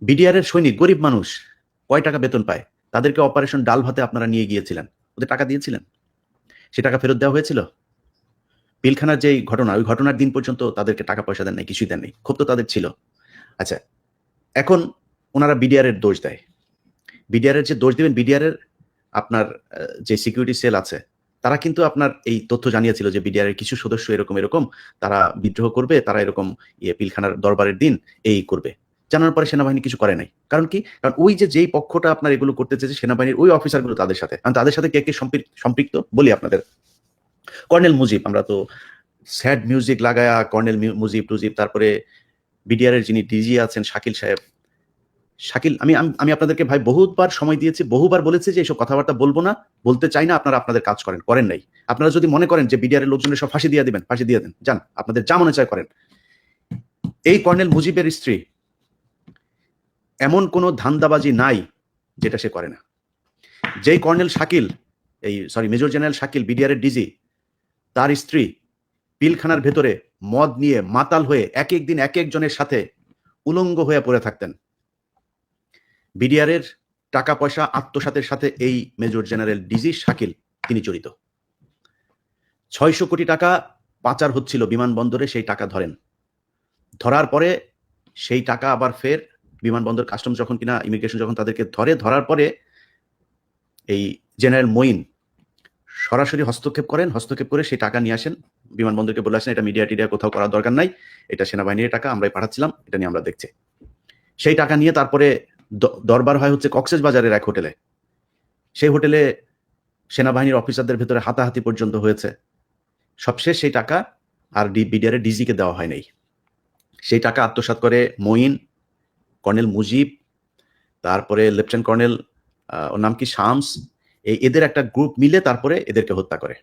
BDR এর সৈনিক গরিব মানুষ কয় টাকা বেতন পায়, তাদেরকে অপারেশন ডাল ভাতে আপনারা নিয়ে গিয়েছিলেন, ওদের টাকা দিয়েছিলেন? সে টাকা ফেরত দেওয়া হয়েছিল? পিলখানার যে ঘটনা, ওই ঘটনার দিন পর্যন্ত তাদেরকে টাকা পয়সা দেন নাই, কিছুই দেন নাই, ক্ষোভ তো তাদের ছিল। আচ্ছা, এখন ওনারা বিডিআর এর দোষ দেয়। বিডিআর এর যে দোষ দিবেন, বিডিআর এর আপনার যে সিকিউরিটি সেল আছে, তারা কিন্তু আপনার এই তথ্য জানিয়েছিল যে বিডিআর এর কিছু সদস্য এরকম এরকম তারা বিদ্রোহ করবে, তারা এরকম পিলখানার দরবারের দিন এই করবে। জানার পরে সেনাবাহিনী কিছু করে নাই। কারণ কি? কারণ ওই যে যেই পক্ষটা আপনার এগুলো করতে চেয়েছে, সেনাবাহিনীর ওই অফিসারগুলো তাদের সাথে, কারণ তাদের সাথে কে কে সম্পৃক্ত বলি আপনাদের। কর্নেল মুজিব, আমরা তো স্যাড মিউজিক লাগায়া কর্নেল মুজিব টুজিব, তারপরে বিডিআর এর যিনি ডিজি আছেন শাকিল সাহেব, শাকিল, আমি আমি আমি আপনাদেরকে ভাই বহুবার সময় দিয়েছি, বহুবার বলেছি যে এইসব কথাবার্তা বলবো না, বলতে চাই না, আপনারা আপনাদের কাজ করেন, করেন নাই। আপনারা যদি মনে করেন যে বিডিআর এর লোকজনের সব ফাঁসি দিয়ে দিবেন, ফাঁসি দিয়ে দেন, যান, আপনাদের যা মনে চায় করেন। এই কর্নেল মুজিবের স্ত্রী, এমন কোনো ধান্দাবাজি নাই যেটা সে করে না। যেই colonel Shakil, major general Shakil BDR এর ডিজি, তার স্ত্রী পিলখানার ভেতরে মদ নিয়ে মাতাল হয়ে এক এক দিন এক একজনের সাথে উলঙ্গ হয়ে পড়ে থাকতেন। বিডিআর এর টাকা পয়সা আত্মসাতের সাথে এই মেজর জেনারেল ডিজি শাকিল তিনি জড়িত। 600 কোটি টাকা পাচার হচ্ছিল বিমানবন্দরে, সেই টাকা ধরেন। ধরার পরে সেই টাকা আবার ফের বিমানবন্দর কাস্টমস যখন কিনা ইমিগ্রেশন যখন তাদেরকে ধরে, ধরার পরে এই জেনারেল মঈন সরাসরি হস্তক্ষেপ করেন, হস্তক্ষেপ করে সেই টাকা নিয়ে আসেন, বিমানবন্দরকে বলে আসেন এটা মিডিয়া টিডিয়া কোথাও করার দরকার নাই, এটা সেনাবাহিনীর টাকা, আমরাই পাঠাচ্ছিলাম, এটা নিয়ে আমরা দেখছি। সেই টাকা নিয়ে তারপরে দরবার হয় হচ্ছে কক্সবাজারের এক হোটেলে। সেই হোটেলে সেনাবাহিনীর অফিসারদের ভেতরে হাতাহাতি পর্যন্ত হয়েছে। সবশেষ সেই টাকা আর বিডিআর এর ডিজিকে দেওয়া হয় নাই। সেই টাকা আত্মসাৎ করে মঈন, কর্নেল মুজিব, তারপরে লেফটেন্যান্ট কর্নেল ওর নাম কি শামস, এদের একটা গ্রুপ মিলে তারপরে এদেরকে হত্যা করে।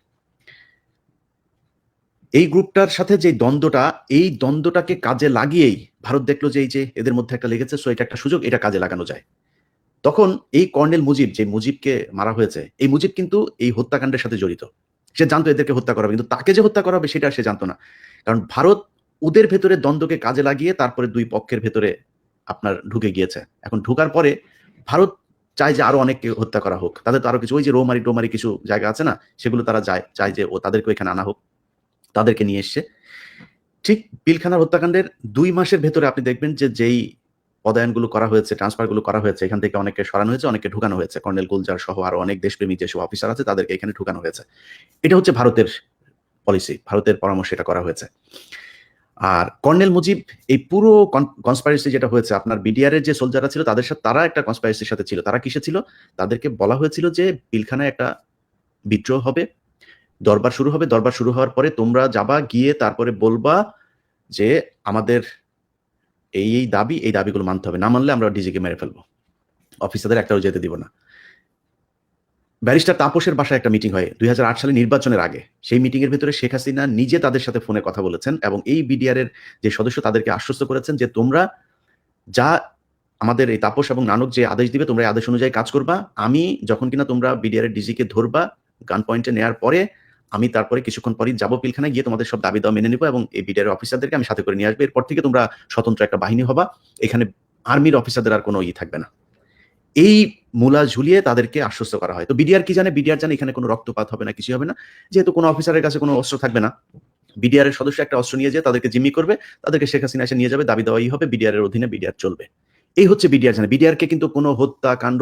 এই গ্রুপটার সাথে যে দ্বন্দ্বটা, এই দ্বন্দ্বটাকে কাজে লাগিয়েই ভারত দেখলো যে এই যে এদের মধ্যে একটা লেগেছে, সো এটা একটা সুযোগ, এটা কাজে লাগানো যায়। তখন এই কর্নেল মুজিব, যে মুজিবকে মারা হয়েছে, এই মুজিব কিন্তু এই হত্যাকাণ্ডের সাথে জড়িত। সে জানতো এদেরকে হত্যা করা হবে, কিন্তু তাকে যে হত্যা করা হবে সেটা সে জানতো না। কারণ ভারত ওদের ভেতরে দ্বন্দ্বকে কাজে লাগিয়ে তারপরে দুই পক্ষের ভেতরে আপনার ঢুকে গিয়েছে। এখন ঢুকার পরে ভারত চায় যে আরো অনেককে হত্যা করা হোক, তাদের তো আরো কিছু ওই যে রৌমারি টোমারি কিছু জায়গা আছে না, সেগুলো তারা চায় যে ও তাদেরকে এখানে আনা হোক, তাদেরকে নিয়ে এসছে। ঠিক পিলখানার হত্যাকাণ্ডের 2 মাসের ভেতরে আপনি দেখবেন যে যেই পদায়নগুলো করা হয়েছে, ট্রান্সফারগুলো করা হয়েছে, এখান থেকে অনেককে সরানো হয়েছে, অনেককে ঢুকানো হয়েছে। কর্নেল গুলজার সহ আরো অনেক দেশপ্রেমী যেসব অফিসার আছে তাদেরকে এখানে ঢুকানো হয়েছে। এটা হচ্ছে ভারতের পলিসি, ভারতের পরামর্শে এটা করা হয়েছে। আর কর্নেল মুজিব এই পুরো কনস্পাইরেসি যেটা হয়েছে, আপনার বিডিআর এর যে সোলজাররা ছিল তাদের সাথে, তারা একটা কনস্পাইরেসির সাথে ছিল। তারা কিসে ছিল? তাদেরকে বলা হয়েছিল যে পিলখানায় একটা বিদ্রোহ হবে, দরবার শুরু হবে, দরবার শুরু হওয়ার পরে তোমরা যাবা, গিয়ে তারপরে বলবা যে আমাদের এই দাবি, এই দাবিগুলো মানতে হবে, না মানলে আমরা ডিজিকে মেরে ফেলবো, অফিসারদের একটাও যেতে দিব না। ব্যারিস্টার তাপসের বাসায় একটা মিটিং হয় 2008 সালে নির্বাচনের আগে। সেই মিটিং এর ভেতরে শেখ হাসিনা নিজে তাদের সাথে ফোনে কথা বলেছেন এবং এই বিডিআর এর যে সদস্য তাদেরকে আশ্বস্ত করেছেন যে তোমরা যা আমাদের এই তাপস এবং নানক যে আদেশ দিবে তোমরা এই আদেশ অনুযায়ী কাজ করবা। আমি যখন কিনা তোমরা বিডিআর এর ডিজিকে ধরবা, গান পয়েন্টে নেওয়ার পরে আমি তারপরে কিছুক্ষণ পরই যাবো পিলখানায়, গিয়ে তোমাদের সব দাবি দাওয়া মেনে নিবো এবং এই বিডিআর অফিসারদেরকে আমি সাথে করে নিয়ে আসবো। এরপর থেকে তোমরা স্বতন্ত্র একটা বাহিনী হবা, এখানে আর্মির অফিসারদের আর কোনো থাকবে না। এই মূলা ঝুলিয়ে তাদেরকে আশ্বস্ত করা হয়। তো বিডিআর কি জানে? বিডিআর জানে এখানে কোনো রক্তপাত হবে না, কিছু হবে না, যেহেতু কোনো অফিসারের কাছে কোনো অস্ত্র থাকবে না। বিডিআর এর সদস্য একটা অস্ত্র নিয়ে যেয়ে তাদেরকে জিম্মি করবে, তাদেরকে শেখ হাসিনা এসে নিয়ে যাবে, দাবি দেওয়াই হবে, বিডিআর এর অধীনে বিডিআর চলবে। এই হচ্ছে বিডিআর জানে। বিডিআর কে কিন্তু কোনো হত্যা কাণ্ড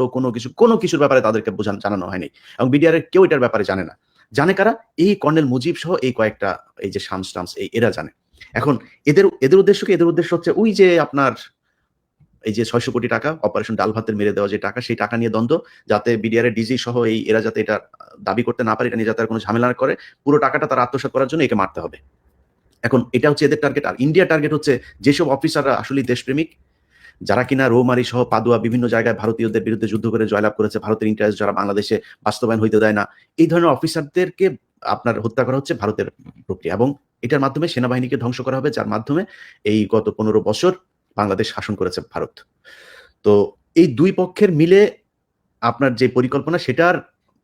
কোনো কিছুর ব্যাপারে তাদেরকে জানানো হয়নি এবং বিডিআর এর কেউ এটার ব্যাপারে জানে না। জানে কারা? এই কর্নেল মুজিব সহ এই কয়েকটা, এই যে শামস টামস, এরা জানে। এখন এদের উদ্দেশ্য কি? এদের উদ্দেশ্য হচ্ছে ওই যে আপনার এই যে 600 কোটি টাকা অপারেশন ডাল ভাতের মেরে দেওয়া যে টাকা, সেই টাকা নিয়ে দ্বন্দ্ব, যাতে বিডিআর এর ডিজি সহ এরা যাতে এটা দাবি করতে না পারে, এটা নিয়ে যাতে আর কোনো ঝামেলা না করে, পুরো টাকাটা তারা আত্মসাৎ করার জন্য একে মারতে হবে। এখন এটা হচ্ছে এদের টার্গেট। আর ইন্ডিয়া টার্গেট হচ্ছে যেসব অফিসাররা আসলে দেশপ্রেমিক, যারা কিনা রৌমারি সহ পাদুয়া বিভিন্ন জায়গায় ভারতীয়দের বিরুদ্ধে যুদ্ধ করে জয়লাভ করেছে, ভারতের ইন্টারেস্ট যারা বাংলাদেশে বাস্তবায়ন হইতে দেয় না, এই ধরনের অফিসারদেরকে আপনার হত্যা করা হচ্ছে ভারতের প্রক্রিয়া এবং এটার মাধ্যমে সেনাবাহিনীকে ধ্বংস করা হবে, যার মাধ্যমে এই গত 15 বছর বাংলাদেশ শাসন করেছে ভারত। তো এই দুই পক্ষের মিলে আপনার যে পরিকল্পনা, সেটার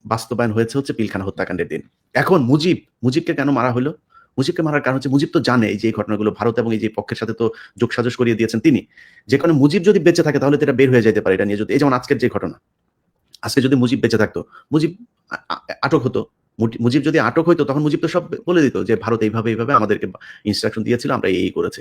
বাস্তবায়ন হয়েছে হচ্ছে পিলখানা হত্যাকাণ্ডের দিন। এখন মুজিবকে কেন মারা হলো? মুজিবকে মারার কারণ হচ্ছে মুজিব তো জানে এই যে এই ঘটনাগুলো ভারত এবং এই যে পক্ষের সাথে তো যোগসাজশ করিয়ে দিয়েছেন তিনি। যেখানে মুজিব যদি বেঁচে থাকে তাহলে তো এটা বের হয়ে যেতে পারে এটা নিয়ে, যদি এই যেমন আজকের যে ঘটনা, আজকে যদি মুজিব বেঁচে থাকতো, মুজিব আটক হতো। মুজিব যদি আটক হইতো তখন মুজিব তো সব বলে দিত যে ভারত এইভাবে এইভাবে আমাদেরকে ইনস্ট্রাকশন দিয়েছিল, আমরা এই করেছে।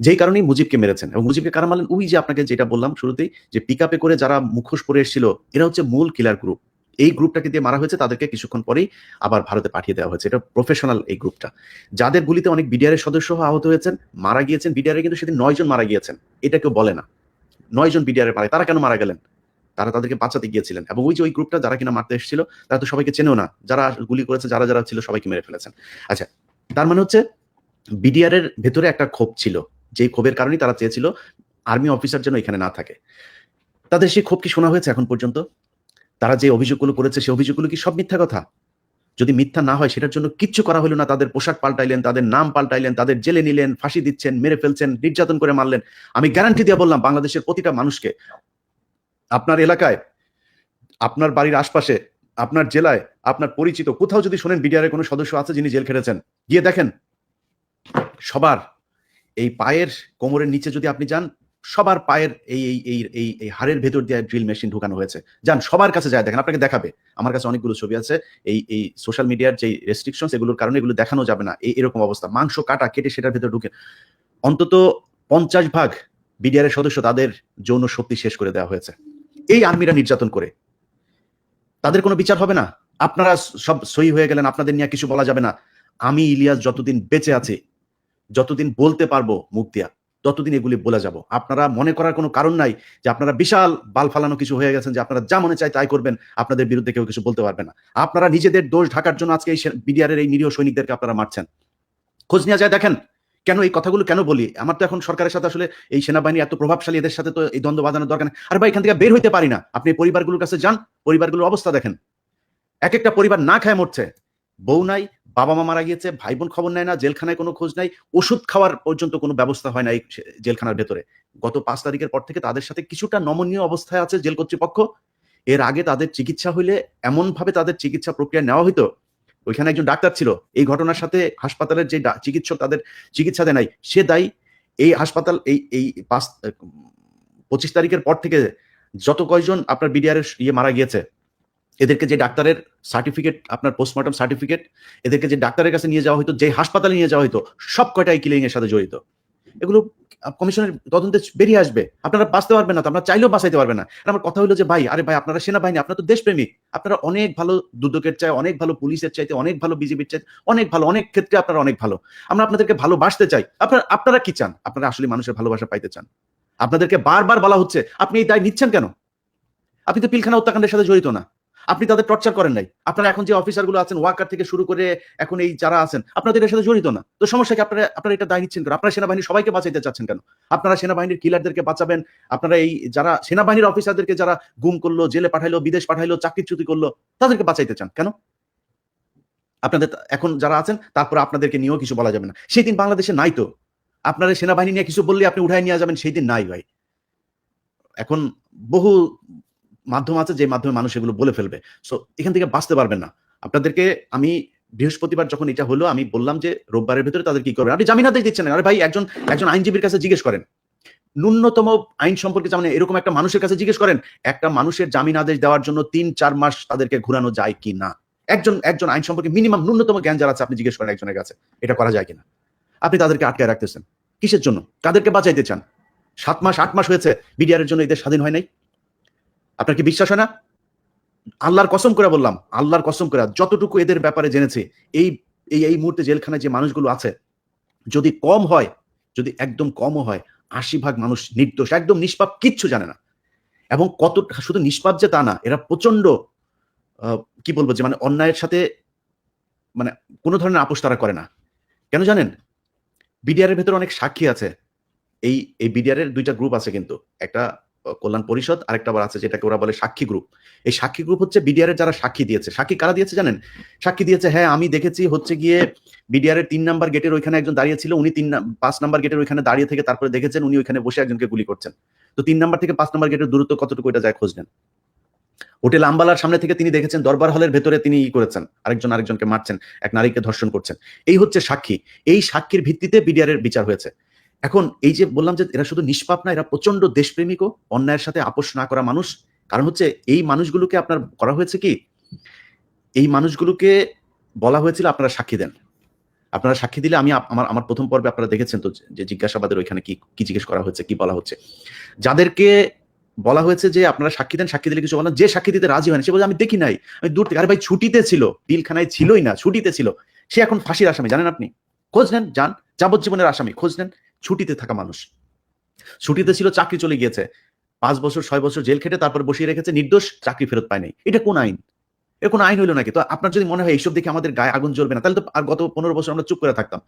যেই কারণেই মুজিবকে মেরেছেন। এবং মুজিবকে কারা মারলেন? ওই যে আপনাকে যেটা বললাম শুরুতেই, যে পিকআপে করে যারা মুখোশ পরে এসেছিল, এরা হচ্ছে মূল কিলার গ্রুপ। এই গ্রুপটাকে দিয়ে মারা হয়েছে, তাদেরকে কিছুক্ষণ পরেই আবার ভারতে পাঠিয়ে দেওয়া হয়েছে। এটা প্রফেশনাল এই গ্রুপটা। যাদের গুলিতে অনেক বিডিআর এর সদস্য আহত হয়েছেন, মারা গিয়েছেন, বিডিআর এর কিন্তু সেদিন 9 জন মারা গিয়েছেন। এটা কেউ বলে না। 9 জন বিডিআর এর মারা, তারা কেন মারা গেলেন? তারা তাদেরকে বাঁচাতে গিয়েছিলেন। এবং ওই যে ওই গ্রুপটা যারা কিনা মারতে এসেছিল, তারা তো সবাইকে চেনেও না। যারা গুলি করেছে, যারা যারা ছিল সবাইকে মেরে ফেলেছেন। আচ্ছা, তার মানে হচ্ছে বিডিআর এর ভেতরে একটা ক্ষোভ ছিল, যেই ক্ষোভের কারণেই তারা চেয়েছিল আর্মি অফিসার যেন এখানে না থাকে। তাদের সেই ক্ষোভ কি শোনা হয়েছে এখন পর্যন্ত? তারা যে অভিযোগগুলো করেছে সেই অভিযোগগুলো কি সব মিথ্যা কথা? যদি মিথ্যা না হয় সেটার জন্য কিচ্ছু করা হলো না। তাদের পোশাক পাল্টাইলেন, তাদের নাম পাল্টাইলেন, তাদের জেলে নিলেন, ফাঁসি দিচ্ছেন, মেরে ফেলছেন, নির্যাতন করে মারলেন। আমি গ্যারান্টি দিয়ে বললাম, বাংলাদেশের প্রতিটা মানুষকে, আপনার এলাকায়, আপনার বাড়ির আশপাশে, আপনার জেলায়, আপনার পরিচিত কোথাও যদি শোনেন বিডিআর এর কোনো সদস্য আছে যিনি জেল খেটেছেন, গিয়ে দেখেন সবার এই পায়ের কোমরের নিচে যদি আপনি যান, সবার পায়ের এই এই এই এই এই হাড়ের ভেতর দিয়ে ড্রিল মেশিন ঢুকানো হয়েছে। যান সবার কাছে যায় দেখেন, আপনাকে দেখাবে। আমার কাছে অনেকগুলো ছবি আছে। এই সোশ্যাল মিডিয়ার যে রেস্ট্রিকশনস, এগুলোর কারণে এগুলো দেখানো যাবে না। এরকম অবস্থা, মাংস কাটা কেটে সেটার ভেতর ঢুকে অন্তত 50 ভাগ বিডিআর এর সদস্য তাদের যৌন শক্তি শেষ করে দেওয়া হয়েছে এই আর্মিরা নির্যাতন করে। তাদের কোনো বিচার হবে না? আপনারা সব সহি হয়ে গেলেন, আপনাদের নিয়ে কিছু বলা যাবে না? আমি ইলিয়াস যতদিন বেঁচে আছি, যতদিন বলতে পারবো মুখ দিয়া, ততদিন এগুলি বলে যাব। আপনারা মনে করার কোনো কারণ নাই যে আপনারা বিশাল বাল ফালানো কিছু হয়ে গেছেন, যে আপনারা যা মনে চায় তাই করবেন, আপনাদের বিরুদ্ধে কেউ কিছু বলতে পারবে না। আপনারা নিজেদের দোষ ঢাকার জন্য আজকে এই বিডিআর এর এই নিরীহ সৈনিকদেরকে আপনারা মারছেন। খোঁজ নেওয়া যায় দেখেন। কেন এই কথাগুলো কেন বলি? আমার তো এখন সরকারের সাথে আসলে এই সেনাবাহিনী এত প্রভাবশালী, এদের সাথে তো এই দ্বন্দ্ব বাঁধানোর দরকার নেই। আর ভাই, এখান থেকে বের হইতে পারি না। আপনি পরিবারগুলোর কাছে যান, পরিবারগুলোর অবস্থা দেখেন। এক একটা পরিবার না খায় মরছে। বউ নাই, বাবা মা মারা গিয়েছে, ভাই বোন খবর নেয় না, জেলখানায় কোনো খোঁজ নাই, ওষুধ খাওয়ার পর্যন্ত কোনো ব্যবস্থা হয় না এই জেলখানার ভেতরে। গত 5 তারিখের পর থেকে তাদের সাথে কিছুটা নমনীয় অবস্থায় আছে জেল কর্তৃপক্ষ। এর আগে তাদের চিকিৎসা হইলে এমন ভাবে তাদের চিকিৎসা প্রক্রিয়া নেওয়া হইতো। ওইখানে একজন ডাক্তার ছিল, এই ঘটনার সাথে হাসপাতালের যে চিকিৎসক তাদের চিকিৎসা দেয় নাই, সে দায়ী। এই হাসপাতাল এই 25 তারিখের পর থেকে যত কয়জন আপনার বিডিআর এর মারা গিয়েছে, এদেরকে যে ডাক্তারের সার্টিফিকেট, আপনার পোস্টমর্টম সার্টিফিকেট, এদেরকে যে ডাক্তারের কাছে নিয়ে যাওয়া হতো, যে হাসপাতালে নিয়ে যাওয়া হতো, সব কয়টাই কিলিং এর সাথে জড়িত। এগুলো কমিশনের তদন্তে বেরিয়ে আসবে। আপনারা বাঁচতে পারবেন না, তো আপনারা চাইলেও বাঁচাইতে পারবেন না। আমার কথা হলো যে ভাই, আরে ভাই, আপনারা সেনাবাহিনী, আপনারা তো দেশপ্রেমিক, আপনারা অনেক ভালো, দুদকের চাই অনেক ভালো, পুলিশের চাইতে অনেক ভালো, বিজেপির চাইতে অনেক ভালো, অনেক ক্ষেত্রে আপনারা অনেক ভালো। আমরা আপনাদেরকে ভালোবাসতে চাই। আপনারা কি চান? আপনারা আসলে মানুষের ভালোবাসা পাইতে চান। আপনাদেরকে বারবার বলা হচ্ছে, আপনি এই দায় নিচ্ছেন কেন? আপনি তো পিলখানা হত্যাকাণ্ডের সাথে জড়িত না। আপনি তাদের টর্চার করেন নাই। আপনারা এখন যে অফিসার গুলো আছেন, ওয়াকার থেকে শুরু করে এখন এই যারা আছেন, আপনাদের এর সাথে জড়িত না। তো সমস্যা কি? আপনারা এটা দায় নিচ্ছেন কেন? আপনারা সেনাবাহিনী সবাইকে বাঁচাইতে চাচ্ছেন কেন? আপনারা সেনাবাহিনীর কিলারদেরকে বাঁচাবেন, আপনারা এই যারা সেনাবাহিনীর অফিসারদেরকে যারা গুম করলো, জেলে পাঠাইলো, বিদেশ পাঠাইলো, চাকরিচ্যুতি করলো, তাদেরকে বাঁচাইতে চান কেন? আপনাদের এখন যারা আছেন, তারপরে আপনাদেরকে নিয়েও কিছু বলা যাবে না। সেই দিন বাংলাদেশে নাই তো। আপনারা সেনাবাহিনী নিয়ে কিছু বললে আপনি উঠায় নিয়ে যাবেন, সেই দিন নাই ভাই। এখন বহু মাধ্যম আছে যে মাধ্যমে মানুষ এগুলো বলে ফেলবে। সো এখান থেকে বাঁচতে পারবেন না। আপনাদেরকে আমি বৃহস্পতিবার যখন এটা হলো, আমি বললাম যে রোববারের ভেতরে তাদের কি করবেন? আপনি জামিনাদেশ দিচ্ছেন না। আরে ভাই, একজন আইনজীবীর কাছে জিজ্ঞেস করেন। ন্যূনতম আইন সম্পর্কে যেমন এরকম একটা মানুষের কাছে জিজ্ঞেস করেন, একটা মানুষের জামিন আদেশ দেওয়ার জন্য 3-4 মাস তাদেরকে ঘুরানো যায় কি না? একজন আইন সম্পর্কে মিনিমাম ন্যূনতম জ্ঞান যারা আছে, আপনি জিজ্ঞেস করেন একজনের কাছে, এটা করা যায় কিনা? আপনি তাদেরকে আটকায় রাখতেছেন কিসের জন্য? কাদেরকে বাঁচাইতে চান? 7 মাস 8 মাস হয়েছে বিডিআর এর জন্য এদের স্বাধীন হয় নাই। আপনার কি বিশ্বাস হয় না? আল্লাহর কসম করে বললাম, আল্লাহর কসম করে যতটুকু এদের ব্যাপারে জেনেছি, এই এই মুহূর্তে জেলখানায় যে মানুষগুলো আছে, যদি কম হয়, যদি একদম কমও হয়, 80 ভাগ মানুষ নির্দোষ, একদম নিষ্পাপ, কিচ্ছু জানে না। এবং কত শুধু নিষ্পাপ যে তা না, এরা প্রচন্ড কি বলবো, যে মানে অন্যায়ের সাথে মানে কোনো ধরনের আপোষ তারা করে না। কেন জানেন? বিডিআর এর ভেতরে অনেক সাক্ষী আছে। এই বিডিআর এর 2টা গ্রুপ আছে কিন্তু। একটা কল্যাণ পরিষদ, আরেকটা আবার আছে যেটাকে ওরা বলে সাক্ষী গ্রুপ। এই সাক্ষী গ্রুপ হচ্ছে বিডিআর এর যারা সাক্ষী দিয়েছে। সাক্ষী কারা দিয়েছে জানেন? সাক্ষী দিয়েছে, হ্যাঁ আমি দেখেছি, হচ্ছে গিয়ে বিডিআর এর 3 নাম্বার গেটের ওইখানে একজন দাঁড়িয়ে ছিল, উনি 5 নাম্বার গেটের ওইখানে দাঁড়িয়ে থেকে তারপরে দেখেছেন উনি ওইখানে বসে একজনকে গুলি করছেন। তো 3 নাম্বার থেকে 5 নাম্বার গেটের দূরত্ব কতটুকু, এটা যায় খোঁজ নেন। হোটেল আম্বালার সামনে থেকে তিনি দেখেছেন দরবার হলের ভেতরে তিনি করেছেন, আরেকজনকে মারছেন, এক নারীকে ধর্ষণ করছেন। এই হচ্ছে সাক্ষী। এই সাক্ষীর ভিত্তিতে বিডিআর এর বিচার হয়েছে। এখন এই যে বললাম যে এরা শুধু নিষ্পাপ না, এরা প্রচন্ড দেশপ্রেমিকও, অন্যায়ের সাথে আপোষ না করা মানুষ। কারণ হচ্ছে এই মানুষগুলোকে আপনার করা হয়েছে কি, এই মানুষগুলোকে বলা হয়েছিল আপনারা সাক্ষী দেন, আপনারা সাক্ষী দিলে আমি আমার প্রথম পর্বে আপনারা দেখেছেন তো যে জিজ্ঞাসাবাদের ওইখানে কি জিজ্ঞেস করা হচ্ছে, কি বলা হচ্ছে। যাদেরকে বলা হয়েছে যে আপনারা সাক্ষী দেন, সাক্ষী দিলে কিছু বলেন, যে সাক্ষী দিতে রাজি হয়নি সে বলে আমি দেখি নাই, আমি দূর থেকে, আরে ভাই ছুটিতে ছিল, পিলখানায় ছিলই না, ছুটিতে ছিল। সে এখন ফাঁসির আসামি, জানেন আপনি? খোঁজ নেন, যান, যাবজ্জীবনের আসামি, খোঁজ নেন। ছুটিতে থাকা মানুষ, ছুটিতে ছিল, চাকরি চলে গিয়েছে, 5 বছর 6 বছর জেল খেটে তারপর বসিয়ে রেখেছে, নির্দোষ, চাকরি ফেরত পায় নাই। এটা কোন আইন? এর কোন আইন হইলো নাকি? তো আপনার যদি মনে হয় এইসব দেখে আমাদের গায়ে আগুন জ্বলবে না, তাহলে তো আর গত 15 বছর আমরা চুপ করে থাকতাম।